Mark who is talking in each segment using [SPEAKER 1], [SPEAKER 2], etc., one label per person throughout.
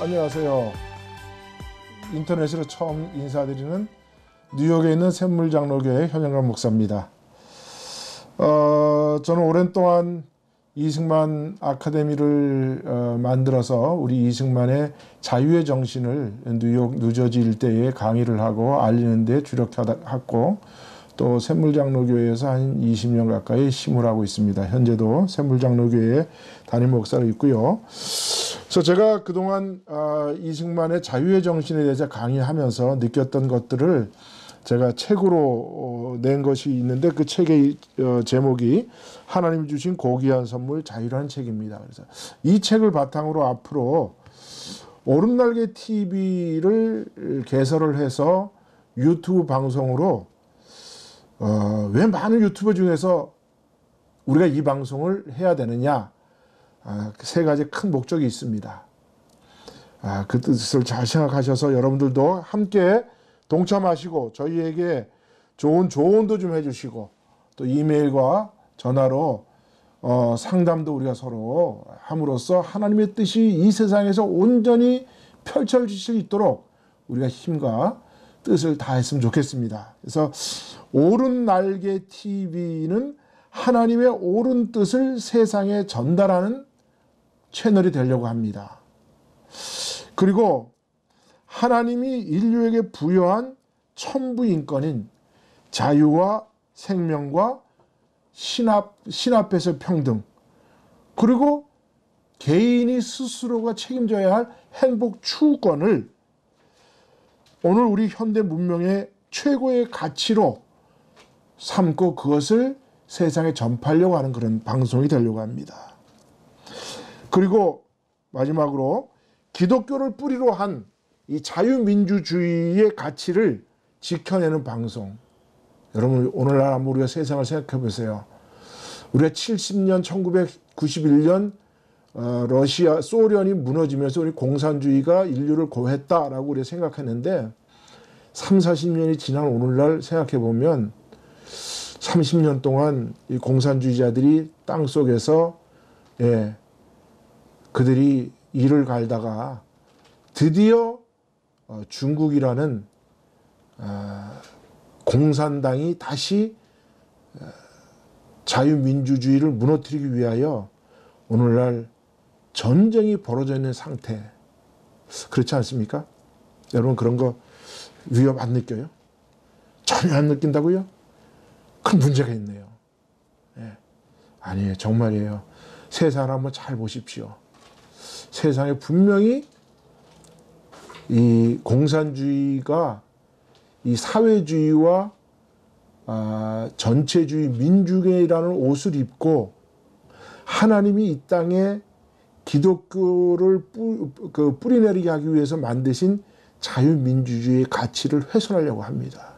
[SPEAKER 1] 안녕하세요. 인터넷으로 처음 인사드리는 뉴욕에 있는 샘물장로교회 현영관 목사입니다. 저는 오랜 동안 이승만 아카데미를 만들어서 우리 이승만의 자유의 정신을 뉴욕, 뉴저지 일대에 강의를 하고 알리는 데 주력했고, 또 샘물장로교회에서 한 20년 가까이 심을하고 있습니다. 현재도 샘물장로교회에 담임 목사로 있고요. 그래서 제가 그동안 이승만의 자유의 정신에 대해서 강의하면서 느꼈던 것들을 제가 책으로 낸 것이 있는데, 그 책의 제목이 하나님이 주신 고귀한 선물 자유라는 책입니다. 그래서 이 책을 바탕으로 앞으로 오른날개 TV를 개설을 해서 유튜브 방송으로 왜 많은 유튜버 중에서 우리가 이 방송을 해야 되느냐, 세 가지 큰 목적이 있습니다. 그 뜻을 잘 생각하셔서 여러분들도 함께 동참하시고 저희에게 좋은 조언도 좀 해주시고, 또 이메일과 전화로 상담도 우리가 서로 함으로써 하나님의 뜻이 이 세상에서 온전히 펼쳐질 수 있도록 우리가 힘과 뜻을 다했으면 좋겠습니다. 그래서 오른 날개 TV는 하나님의 옳은 뜻을 세상에 전달하는 채널이 되려고 합니다. 그리고 하나님이 인류에게 부여한 천부인권인 자유와 생명과 신앞에서 평등, 그리고 개인이 스스로가 책임져야 할 행복 추구권을 오늘 우리 현대 문명의 최고의 가치로 삼고 그것을 세상에 전파하려고 하는 그런 방송이 되려고 합니다. 그리고 마지막으로 기독교를 뿌리로 한 이 자유민주주의의 가치를 지켜내는 방송. 여러분, 오늘날 한번 우리가 세상을 생각해 보세요. 우리가 70년 1991년 러시아 소련이 무너지면서 우리 공산주의가 인류를 고했다라고 우리가 생각했는데, 30-40년이 지난 오늘날 생각해 보면 30년 동안 이 공산주의자들이 땅속에서 그들이 일을 갈다가 드디어 중국이라는 공산당이 다시 자유민주주의를 무너뜨리기 위하여 오늘날 전쟁이 벌어져 있는 상태. 그렇지 않습니까? 여러분, 그런 거 위협 안 느껴요? 전혀 안 느낀다고요? 큰 문제가 있네요. 아니에요. 정말이에요. 세상을 한번 잘 보십시오. 세상에 분명히 이 공산주의가 이 사회주의와 전체주의 민주주의라는 옷을 입고 하나님이 이 땅에 기독교를 뿌리내리게 하기 위해서 만드신 자유민주주의의 가치를 훼손하려고 합니다.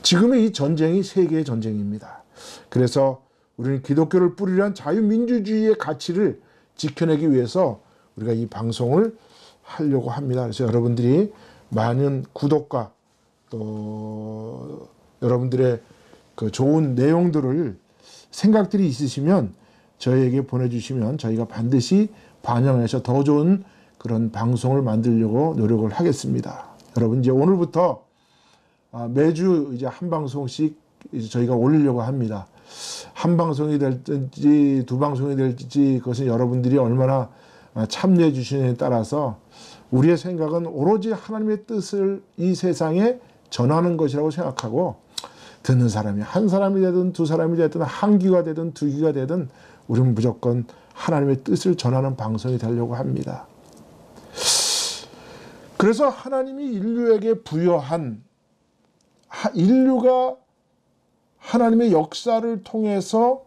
[SPEAKER 1] 지금의 이 전쟁이 세계의 전쟁입니다. 그래서 우리는 기독교를 뿌리란 자유민주주의의 가치를 지켜내기 위해서 우리가 이 방송을 하려고 합니다. 그래서 여러분들이 많은 구독과 또 여러분들의 그 좋은 내용들을 생각들이 있으시면 저희에게 보내주시면 저희가 반드시 반영해서 더 좋은 그런 방송을 만들려고 노력을 하겠습니다. 여러분, 이제 오늘부터 매주 이제 한 방송씩 이제 저희가 올리려고 합니다. 한 방송이 될지 두 방송이 될지 그것은 여러분들이 얼마나 참여해 주시느냐에 따라서 우리의 생각은 오로지 하나님의 뜻을 이 세상에 전하는 것이라고 생각하고, 듣는 사람이 한 사람이 되든 두 사람이 되든 한 귀가 되든 두 귀가 되든 우리는 무조건 하나님의 뜻을 전하는 방송이 되려고 합니다. 그래서 하나님이 인류에게 부여한, 인류가 하나님의 역사를 통해서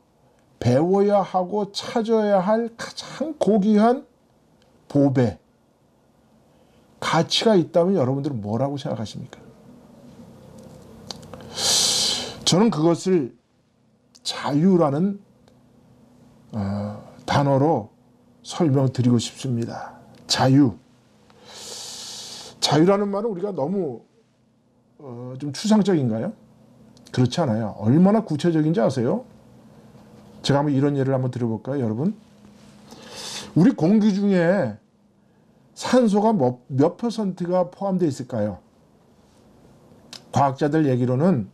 [SPEAKER 1] 배워야 하고 찾아야 할 가장 고귀한 보배, 가치가 있다면 여러분들은 뭐라고 생각하십니까? 저는 그것을 자유라는 단어로 설명드리고 싶습니다. 자유. 자유라는 말은 우리가 너무 좀 추상적인가요? 그렇지 않아요. 얼마나 구체적인지 아세요? 제가 한번 이런 예를 한번 드려볼까요, 여러분? 우리 공기 중에 산소가 몇 퍼센트가 포함되어 있을까요? 과학자들 얘기로는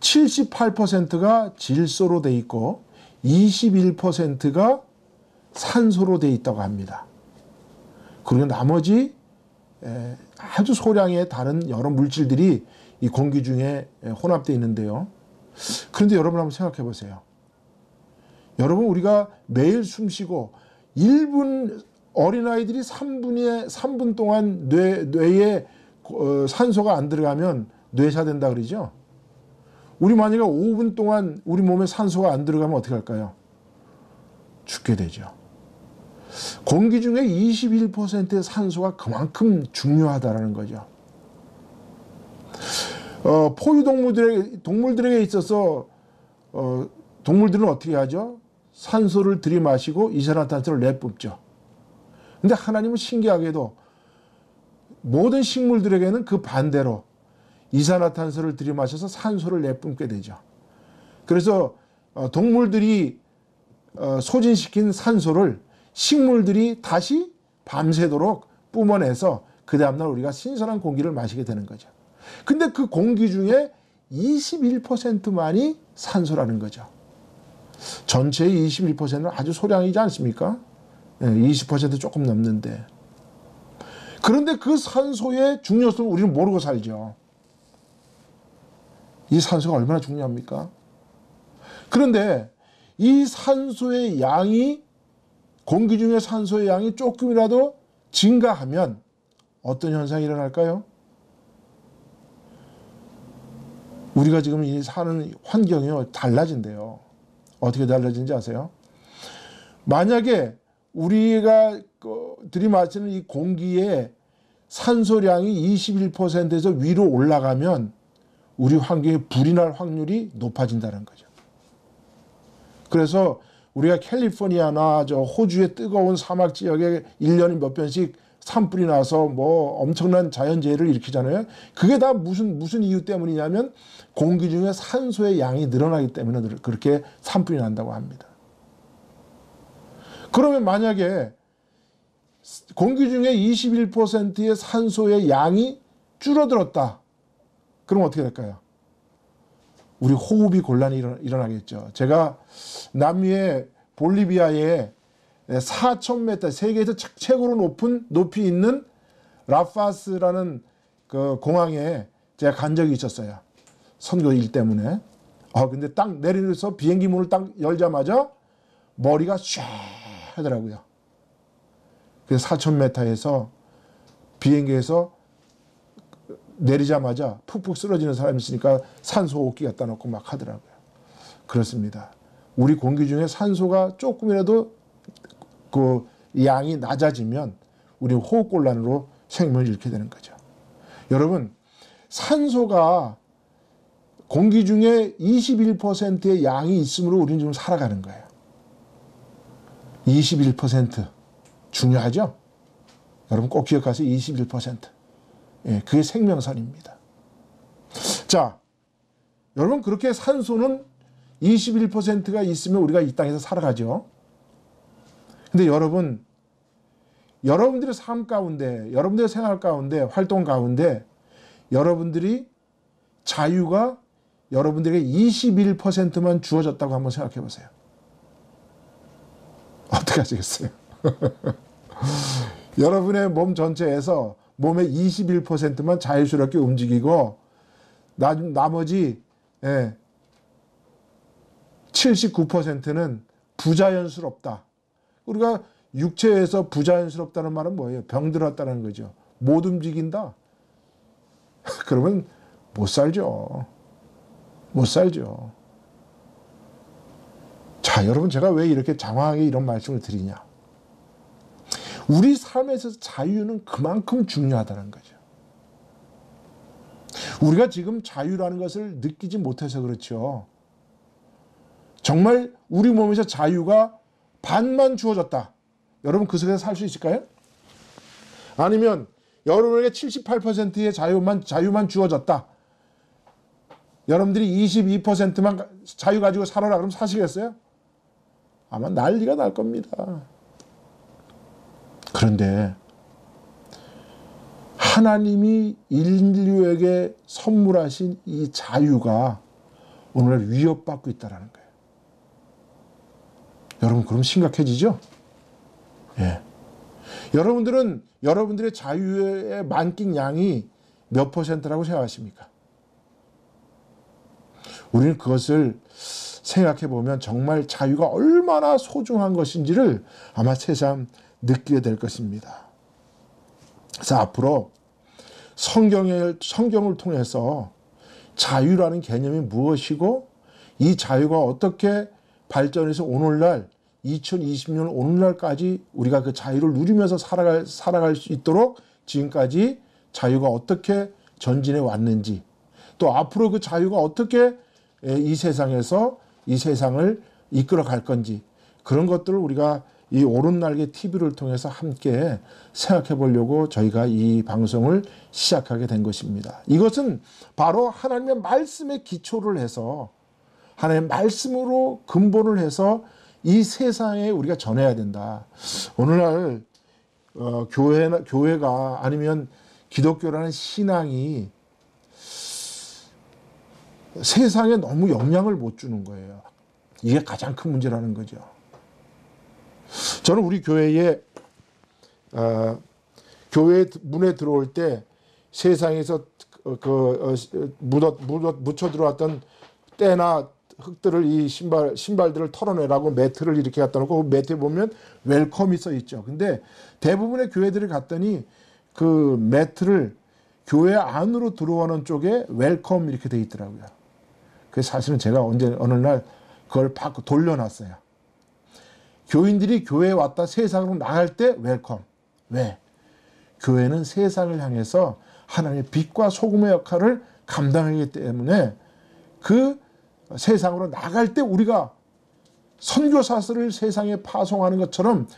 [SPEAKER 1] 78%가 질소로 돼 있고 21%가 산소로 돼 있다고 합니다. 그리고 나머지 아주 소량의 다른 여러 물질들이 이 공기 중에 혼합되어 있는데요. 그런데 여러분 한번 생각해 보세요. 여러분, 우리가 매일 숨쉬고 1분, 어린아이들이 3분 동안 뇌에 산소가 안 들어가면 뇌사된다 그러죠. 우리 만약에 5분 동안 우리 몸에 산소가 안 들어가면 어떻게 할까요? 죽게 되죠. 공기 중에 21%의 산소가 그만큼 중요하다는 거죠. 동물들에게 있어서 동물들은 어떻게 하죠? 산소를 들이마시고 이산화탄소를 내뿜죠. 근데 하나님은 신기하게도 모든 식물들에게는 그 반대로 이산화탄소를 들이마셔서 산소를 내뿜게 되죠. 그래서 동물들이 소진시킨 산소를 식물들이 다시 밤새도록 뿜어내서 그 다음날 우리가 신선한 공기를 마시게 되는 거죠. 근데 그 공기 중에 21%만이 산소라는 거죠. 전체의 21%는 아주 소량이지 않습니까? 20% 조금 넘는데. 그런데 그 산소의 중요성을 우리는 모르고 살죠. 이 산소가 얼마나 중요합니까? 그런데 이 산소의 양이, 공기 중에 산소의 양이 조금이라도 증가하면 어떤 현상이 일어날까요? 우리가 지금 이 사는 환경이 달라진대요. 어떻게 달라진지 아세요? 만약에 우리가 들이마시는 이 공기의 산소량이 21%에서 위로 올라가면 우리 환경에 불이 날 확률이 높아진다는 거죠. 그래서 우리가 캘리포니아나 호주의 뜨거운 사막 지역에 1년에 몇 번씩 산불이 나서 뭐 엄청난 자연재해를 일으키잖아요. 그게 다 무슨 이유 때문이냐면 공기 중에 산소의 양이 늘어나기 때문에 그렇게 산불이 난다고 합니다. 그러면 만약에 공기 중에 21%의 산소의 양이 줄어들었다. 그럼 어떻게 될까요? 우리 호흡이 곤란이 일어나겠죠. 제가 남미의 볼리비아에 4,000m, 세계에서 최고로 높은 높이 있는 라파스라는 그 공항에 제가 간 적이 있었어요. 선교 일 때문에. 근데 딱 내리면서 비행기 문을 딱 열자마자 머리가 쫙 하더라고요. 그래서 4,000m에서 비행기에서 내리자마자 푹푹 쓰러지는 사람이 있으니까 산소 호흡기 갖다 놓고 막 하더라고요. 그렇습니다. 우리 공기 중에 산소가 조금이라도 그 양이 낮아지면 우리 호흡곤란으로 생명을 잃게 되는 거죠. 여러분, 산소가 공기 중에 21%의 양이 있으므로 우리는 지금 살아가는 거예요. 21% 중요하죠? 여러분 꼭 기억하세요. 21%. 예, 그게 생명선입니다. 자, 여러분 그렇게 산소는 21%가 있으면 우리가 이 땅에서 살아가죠. 근데 여러분들의 삶 가운데, 여러분들의 생활 가운데, 활동 가운데 여러분들이 자유가 여러분들에게 21%만 주어졌다고 한번 생각해 보세요. 어떻게 하시겠어요? 여러분의 몸 전체에서 몸의 21%만 자유스럽게 움직이고 나머지 79%는 부자연스럽다. 우리가 육체에서 부자연스럽다는 말은 뭐예요? 병들었다는 거죠. 못 움직인다. 그러면 못 살죠. 못 살죠. 자, 여러분 제가 왜 이렇게 장황하게 이런 말씀을 드리냐. 우리 삶에서 자유는 그만큼 중요하다는 거죠. 우리가 지금 자유라는 것을 느끼지 못해서 그렇죠. 정말 우리 몸에서 자유가 반만 주어졌다. 여러분 그 속에서 살 수 있을까요? 아니면 여러분에게 78%의 자유만 주어졌다. 여러분들이 22%만 자유 가지고 살아라. 그럼 사시겠어요? 아마 난리가 날 겁니다. 그런데 하나님이 인류에게 선물하신 이 자유가 오늘 위협받고 있다는 거예요. 여러분, 그럼 심각해지죠? 예. 여러분들은 여러분들의 자유의 만끽 양이 몇 %라고 생각하십니까? 우리는 그것을 생각해 보면 정말 자유가 얼마나 소중한 것인지를 아마 새삼 느끼게 될 것입니다. 그래서 앞으로 성경을 통해서 자유라는 개념이 무엇이고 이 자유가 어떻게 발전해서 오늘날 2020년 오늘날까지 우리가 그 자유를 누리면서 살아갈 수 있도록 지금까지 자유가 어떻게 전진해 왔는지, 또 앞으로 그 자유가 어떻게 이 세상에서 이 세상을 이끌어 갈 건지, 그런 것들을 우리가 이 오른날개 TV를 통해서 함께 생각해 보려고 저희가 이 방송을 시작하게 된 것입니다. 이것은 바로 하나님의 말씀에 기초를 해서 하나님의 말씀으로 근본을 해서 이 세상에 우리가 전해야 된다. 오늘날 교회가 아니면 기독교라는 신앙이 세상에 너무 영향을 못 주는 거예요. 이게 가장 큰 문제라는 거죠. 저는 우리 교회 문에 들어올 때 세상에서 묻혀 들어왔던 때나 흙들을 이 신발들을 털어내라고 매트를 이렇게 갖다 놓고 매트에 보면 웰컴이 써 있죠. 근데 대부분의 교회들을 갔더니 그 매트를 교회 안으로 들어오는 쪽에 웰컴 이렇게 돼 있더라고요. 그래서 사실은 제가 어느 날 그걸 바꿔 돌려놨어요. 교인들이 교회에 왔다 세상으로 나갈 때 웰컴. 왜? 교회는 세상을 향해서 하나님의 빛과 소금의 역할을 감당하기 때문에 그 세상으로 나갈 때 우리가 선교사슬을 세상에 파송하는 것처럼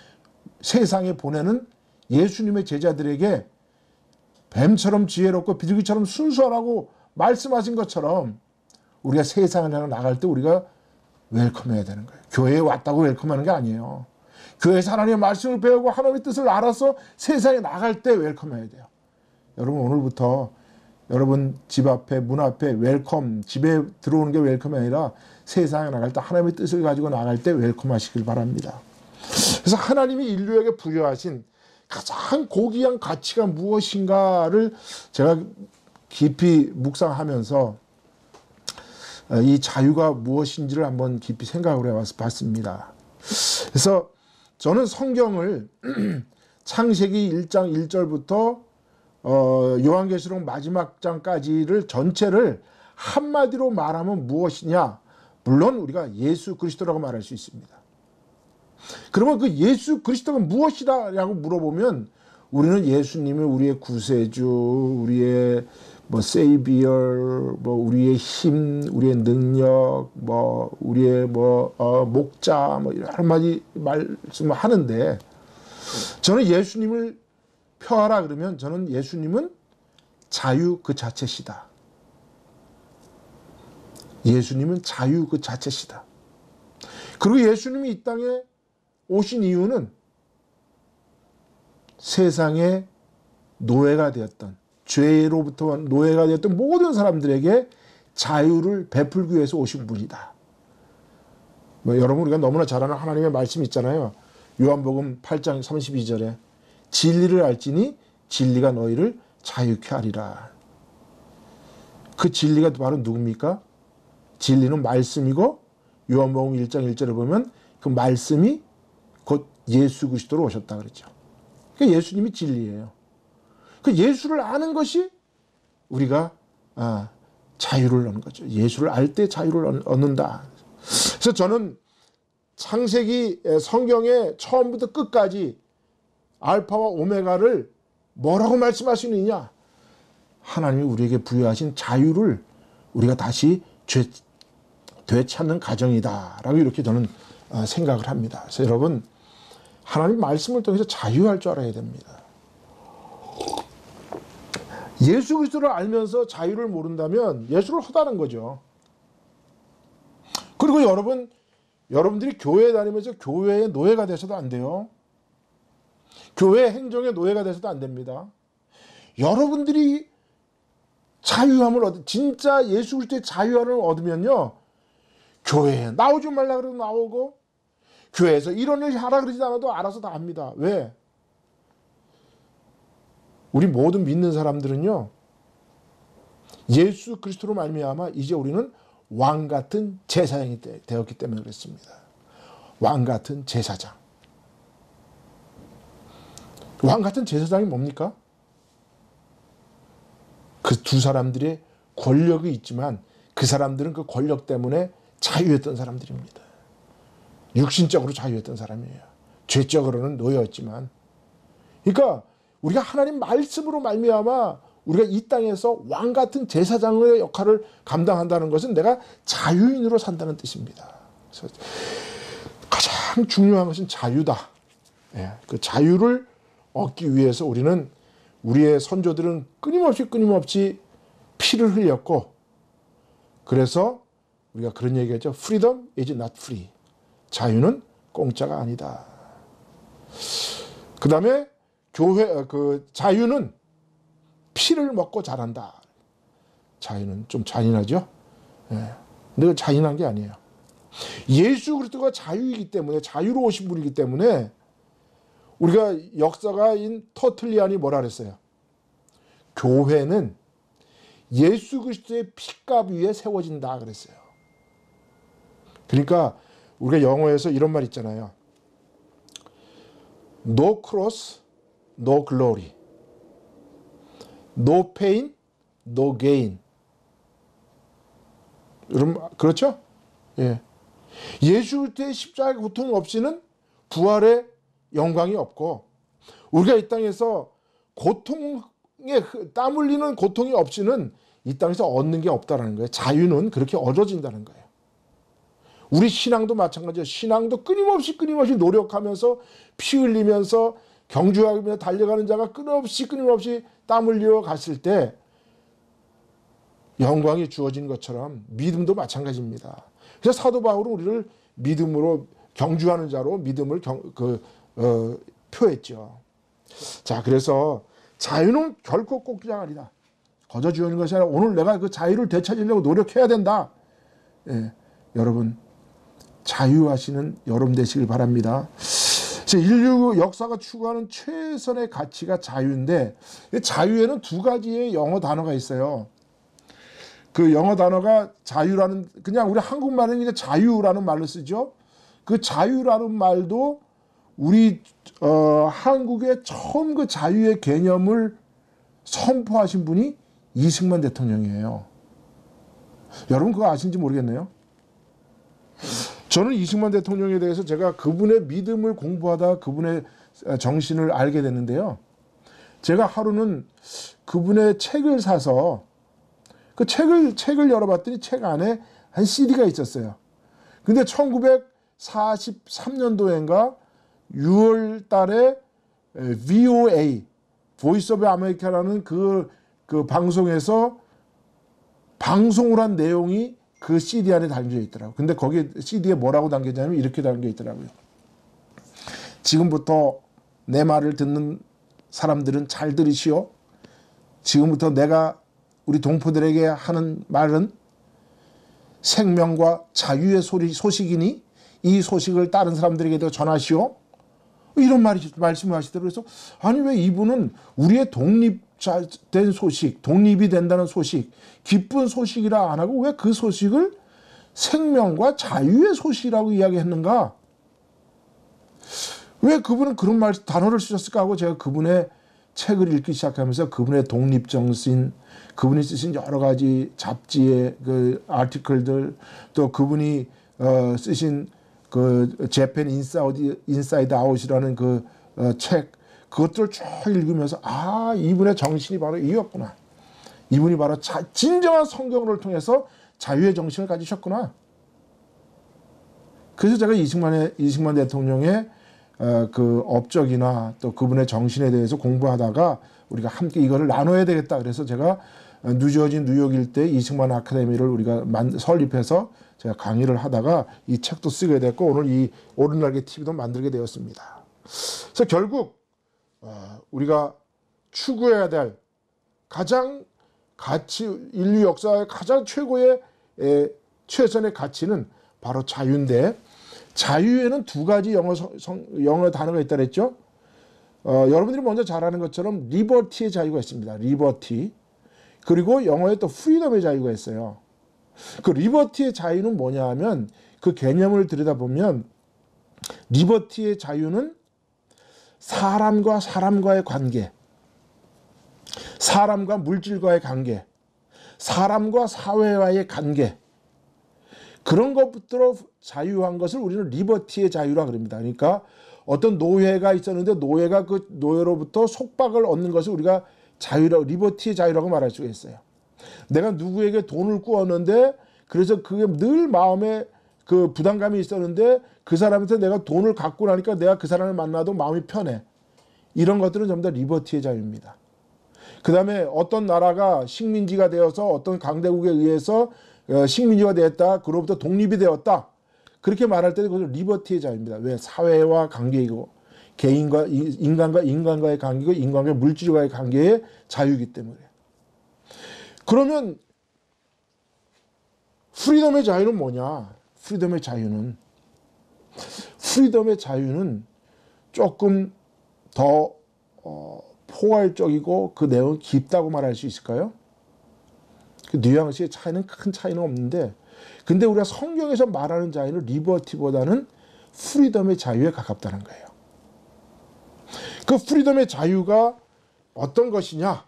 [SPEAKER 1] 세상에 보내는 예수님의 제자들에게 뱀처럼 지혜롭고 비둘기처럼 순수하라고 말씀하신 것처럼 우리가 세상을 향해 나갈 때 우리가 웰컴해야 되는 거예요. 교회에 왔다고 웰컴하는 게 아니에요. 교회에서 하나님의 말씀을 배우고 하나님의 뜻을 알아서 세상에 나갈 때 웰컴해야 돼요. 여러분, 오늘부터 여러분 집 앞에 문 앞에 웰컴, 집에 들어오는 게 웰컴이 아니라 세상에 나갈 때 하나님의 뜻을 가지고 나갈 때 웰컴하시길 바랍니다. 그래서 하나님이 인류에게 부여하신 가장 고귀한 가치가 무엇인가를 제가 깊이 묵상하면서 이 자유가 무엇인지를 한번 깊이 생각을 해봤습니다. 그래서 저는 성경을 창세기 1장 1절부터 요한계시록 마지막 장까지를 전체를 한마디로 말하면 무엇이냐? 물론 우리가 예수 그리스도라고 말할 수 있습니다. 그러면 그 예수 그리스도가 무엇이다라고 물어보면 우리는 예수님을 우리의 구세주, 우리의 세이비어, 우리의 힘, 우리의 능력, 우리의 목자, 여러 마디 말씀을 하는데, 저는 예수님을 펴하라 그러면 저는 예수님은 자유 그 자체시다. 예수님은 자유 그 자체시다. 그리고 예수님이 이 땅에 오신 이유는 세상의 노예가 되었던, 죄로부터 노예가 되었던 모든 사람들에게 자유를 베풀기 위해서 오신 분이다. 여러분, 우리가 너무나 잘 아는 하나님의 말씀이 있잖아요. 요한복음 8장 32절에 진리를 알지니 진리가 너희를 자유케 하리라. 그 진리가 바로 누굽니까? 진리는 말씀이고 요한복음 1장 1절에 보면 그 말씀이 곧 예수 그리스도로 오셨다 그랬죠. 그러니까 예수님이 진리예요. 그 예수를 아는 것이 우리가 자유를 얻는 거죠. 예수를 알 때 자유를 얻는다. 그래서 저는 창세기 성경의 처음부터 끝까지 알파와 오메가를 뭐라고 말씀하시느냐? 하나님이 우리에게 부여하신 자유를 우리가 다시 되찾는 과정이다라고 이렇게 저는 생각을 합니다. 그래서 여러분, 하나님 말씀을 통해서 자유할 줄 알아야 됩니다. 예수 그리스도를 알면서 자유를 모른다면 예수를 허다는 거죠. 그리고 여러분들이 교회에 다니면서 교회의 노예가 되셔도 안 돼요. 교회 행정의 노예가 되셔도 안 됩니다. 여러분들이 자유함을 진짜 예수 그리스도의 자유함을 얻으면요, 교회에 나오지 말라 그러면 나오고, 교회에서 이런 일 하라 그러지 않아도 알아서 다 합니다. 왜? 우리 모든 믿는 사람들은요, 예수 그리스도로 말미암아 이제 우리는 왕 같은 제사장이 되었기 때문에 그렇습니다. 왕 같은 제사장. 왕 같은 제사장이 뭡니까? 그 두 사람들의 권력이 있지만 그 사람들은 그 권력 때문에 자유했던 사람들입니다. 육신적으로 자유했던 사람이에요. 죄적으로는 노예였지만. 그러니까 우리가 하나님 말씀으로 말미암아 우리가 이 땅에서 왕 같은 제사장의 역할을 감당한다는 것은 내가 자유인으로 산다는 뜻입니다. 그래서 가장 중요한 것은 자유다. 그 자유를 얻기 위해서 우리의 선조들은 끊임없이 피를 흘렸고, 그래서 우리가 그런 얘기하죠. Freedom is not free. 자유는 공짜가 아니다. 그 다음에 자유는 피를 먹고 자란다. 자유는 좀 잔인하죠. 근데 그 잔인한 게 아니에요. 예수 그리스도가 자유이기 때문에, 자유로우신 분이기 때문에 우리가 역사가인 터틀리안이 뭐라 그랬어요? 교회는 예수 그리스도의 핏값 위에 세워진다 그랬어요. 그러니까 우리가 영어에서 이런 말 있잖아요. No cross, no glory. No pain, no gain. 여러분, 그렇죠? 예. 예수 그리스도의 십자가의 고통 없이는 부활의 영광이 없고, 우리가 이 땅에서 땀 흘리는 고통이 없이는 이 땅에서 얻는 게 없다라는 거예요. 자유는 그렇게 얻어진다는 거예요. 우리 신앙도 마찬가지예요. 신앙도 끊임없이 노력하면서 피 흘리면서 경주하며 달려가는 자가 끊임없이 땀 흘려 갔을 때 영광이 주어진 것처럼 믿음도 마찬가지입니다. 그래서 사도 바울은 우리를 믿음으로 경주하는 자로 믿음을 표했죠. 자, 그래서 자유는 결코 꼭지가 아니다. 거저 주어진 것이 아니라 오늘 내가 그 자유를 되찾으려고 노력해야 된다. 예, 여러분 자유하시는 여러분 되시길 바랍니다. 인류 역사가 추구하는 최선의 가치가 자유인데, 자유에는 두 가지의 영어 단어가 있어요. 그 영어 단어가 자유라는, 그냥 우리 한국말은 그냥 자유라는 말로 쓰죠. 그 자유라는 말도 우리 한국의 처음 그 자유의 개념을 선포하신 분이 이승만 대통령이에요. 여러분 그거 아시는지 모르겠네요. 저는 이승만 대통령에 대해서 제가 그분의 믿음을 공부하다 그분의 정신을 알게 됐는데요. 제가 하루는 그분의 책을 사서 그 책을 열어봤더니 책 안에 한 CD가 있었어요. 근데 1943년도인가 6월 달에 VOA, 보이스 오브 아메리카라는 그 방송에서 방송을 한 내용이 그 CD 안에 담겨 있더라고요. 근데 거기 CD에 뭐라고 담겨있냐면 이렇게 담겨 있더라고요. 지금부터 내 말을 듣는 사람들은 잘 들으시오. 지금부터 내가 우리 동포들에게 하는 말은 생명과 자유의 소식이니 이 소식을 다른 사람들에게도 전하시오. 이런 말씀을 하시더라고요. 그래서 아니 왜 이분은 우리의 독립된 소식, 독립이 된다는 소식, 기쁜 소식이라 안 하고 왜 그 소식을 생명과 자유의 소식이라고 이야기했는가? 왜 그분은 그런 단어를 쓰셨을까 하고 제가 그분의 책을 읽기 시작하면서 그분의 독립정신, 그분이 쓰신 여러 가지 잡지의 그 아티클들, 또 그분이 쓰신 그 재팬 인사이드 아웃이라는 그 책, 그것들을 쭉 읽으면서 아, 이분의 정신이 바로 이였구나. 이분이 바로 진정한 성경을 통해서 자유의 정신을 가지셨구나. 그래서 제가 이승만 대통령의 그 업적이나 또 그분의 정신에 대해서 공부하다가 우리가 함께 이거를 나눠야 되겠다. 그래서 제가 뉴저지 뉴욕 일대 이승만 아카데미를 우리가 설립해서 제가 강의를 하다가 이 책도 쓰게 됐고 오늘 이 오른날개 TV도 만들게 되었습니다. 그래서 결국 우리가 추구해야 될 가장 인류 역사의 가장 최고의 최선의 가치는 바로 자유인데, 자유에는 두 가지 영어 단어가 있다 그랬죠. 여러분들이 먼저 잘 아는 것처럼 리버티의 자유가 있습니다. 리버티. 그리고 영어에 또 프리덤의 자유가 있어요. 그 리버티의 자유는 뭐냐 하면, 그 개념을 들여다보면 리버티의 자유는 사람과 사람과의 관계, 사람과 물질과의 관계, 사람과 사회와의 관계, 그런 것부터 자유한 것을 우리는 리버티의 자유라 그럽니다. 그러니까 어떤 노예가 있었는데 노예가 그 노예로부터 속박을 얻는 것을 우리가 리버티의 자유라고 말할 수가 있어요. 내가 누구에게 돈을 꾸었는데, 그래서 그게 늘 마음에 그 부담감이 있었는데, 그 사람한테 내가 돈을 갖고 나니까 내가 그 사람을 만나도 마음이 편해. 이런 것들은 전부 다 리버티의 자유입니다. 그 다음에 어떤 나라가 식민지가 되어서 어떤 강대국에 의해서 식민지가 되었다, 그로부터 독립이 되었다, 그렇게 말할 때는 그것은 리버티의 자유입니다. 왜? 사회와 관계이고, 개인과 인간과의 관계고, 인간과 물질과의 관계의 자유이기 때문에. 그러면 프리덤의 자유는 뭐냐? 프리덤의 자유는 조금 더 포괄적이고 그 내용이 깊다고 말할 수 있을까요? 그 뉘앙스의 차이는 큰 차이는 없는데, 근데 우리가 성경에서 말하는 자유는 리버티보다는 프리덤의 자유에 가깝다는 거예요. 그 프리덤의 자유가 어떤 것이냐?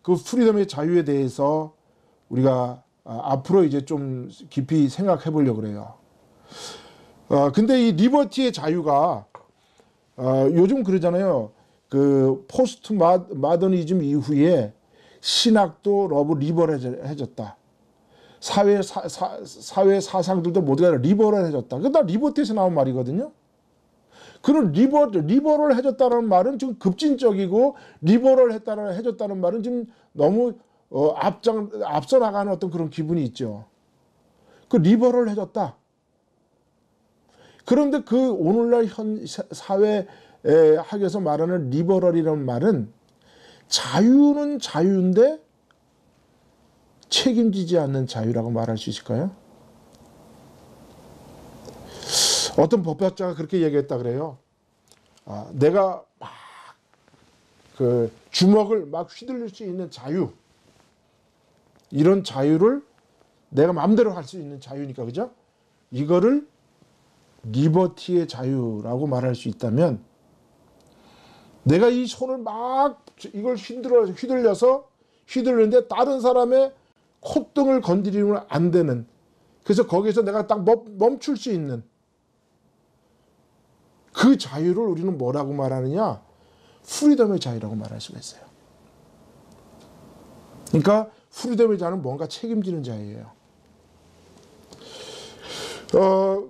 [SPEAKER 1] 그 프리덤의 자유에 대해서 우리가 앞으로 이제 좀 깊이 생각해 보려고 그래요. 근데 이 리버티의 자유가 요즘 그러잖아요. 그 포스트 마더니즘 이후에 신학도 리버럴해졌다. 사회 사상들도 모두가 리버럴해졌다. 그게 다 리버티에서 나온 말이거든요. 그런 리버럴해졌다는 말은 지금 급진적이고, 리버럴해졌다는 말은 지금 너무 앞서 나가는 어떤 그런 기분이 있죠. 그 리버럴해졌다. 그런데 그 오늘날 현 사회학에서 말하는 리버럴이라는 말은 자유는 자유인데 책임지지 않는 자유라고 말할 수 있을까요? 어떤 법학자가 그렇게 얘기했다 그래요. 내가 막 그 주먹을 막 휘둘릴 수 있는 자유, 이런 자유를 내가 마음대로 할 수 있는 자유니까, 그죠? 이거를 리버티의 자유라고 말할 수 있다면, 내가 이 손을 막 이걸 휘둘르는데 다른 사람의 콧등을 건드리면 안 되는, 그래서 거기서 내가 딱 멈출 수 있는 그 자유를 우리는 뭐라고 말하느냐? 프리덤의 자유라고 말할 수가 있어요. 그러니까 프리덤의 자유는 뭔가 책임지는 자유예요.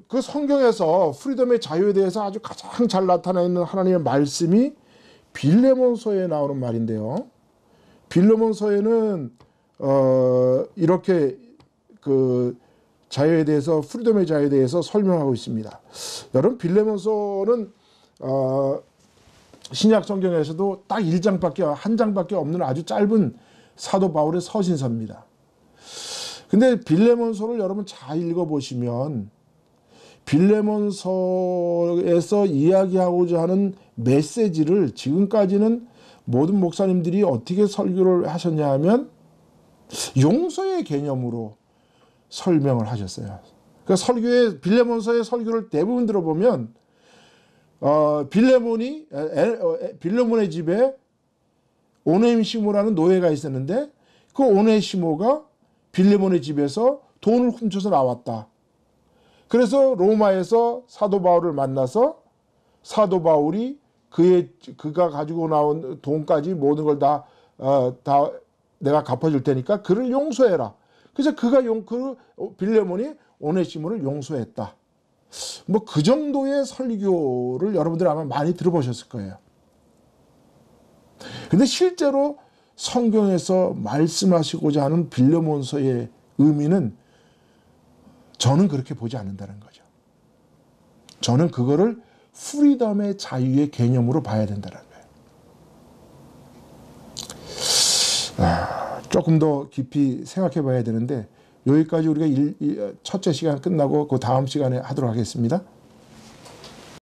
[SPEAKER 1] 그 성경에서 프리덤의 자유에 대해서 아주 가장 잘 나타나 있는 하나님의 말씀이 빌레몬서에 나오는 말인데요. 빌레몬서에는 이렇게 그 자유에 대해서, 프리덤의 자유에 대해서 설명하고 있습니다. 여러분, 빌레몬서는 신약 성경에서도 딱 한 장밖에 없는 아주 짧은 사도 바울의 서신서입니다. 근데 빌레몬서를 여러분 잘 읽어보시면 빌레몬서에서 이야기하고자 하는 메시지를 지금까지는 모든 목사님들이 어떻게 설교를 하셨냐 하면 용서의 개념으로 설명을 하셨어요. 그러니까 빌레몬서의 설교를 대부분 들어보면 빌레몬의 집에 오네시모라는 노예가 있었는데, 그 오네시모가 빌레몬의 집에서 돈을 훔쳐서 나왔다. 그래서 로마에서 사도 바울을 만나서 사도 바울이 그가 가지고 나온 돈까지 모든 걸 다 내가 갚아줄 테니까 그를 용서해라. 그래서 빌레몬이 오네시모를 용서했다. 뭐 그 정도의 설교를 여러분들 아마 많이 들어보셨을 거예요. 근데 실제로 성경에서 말씀하시고자 하는 빌레몬서의 의미는 저는 그렇게 보지 않는다는 거죠. 저는 그거를 프리덤의 자유의 개념으로 봐야 된다는 조금 더 깊이 생각해 봐야 되는데 여기까지 우리가 첫째 시간 끝나고 그 다음 시간에 하도록 하겠습니다.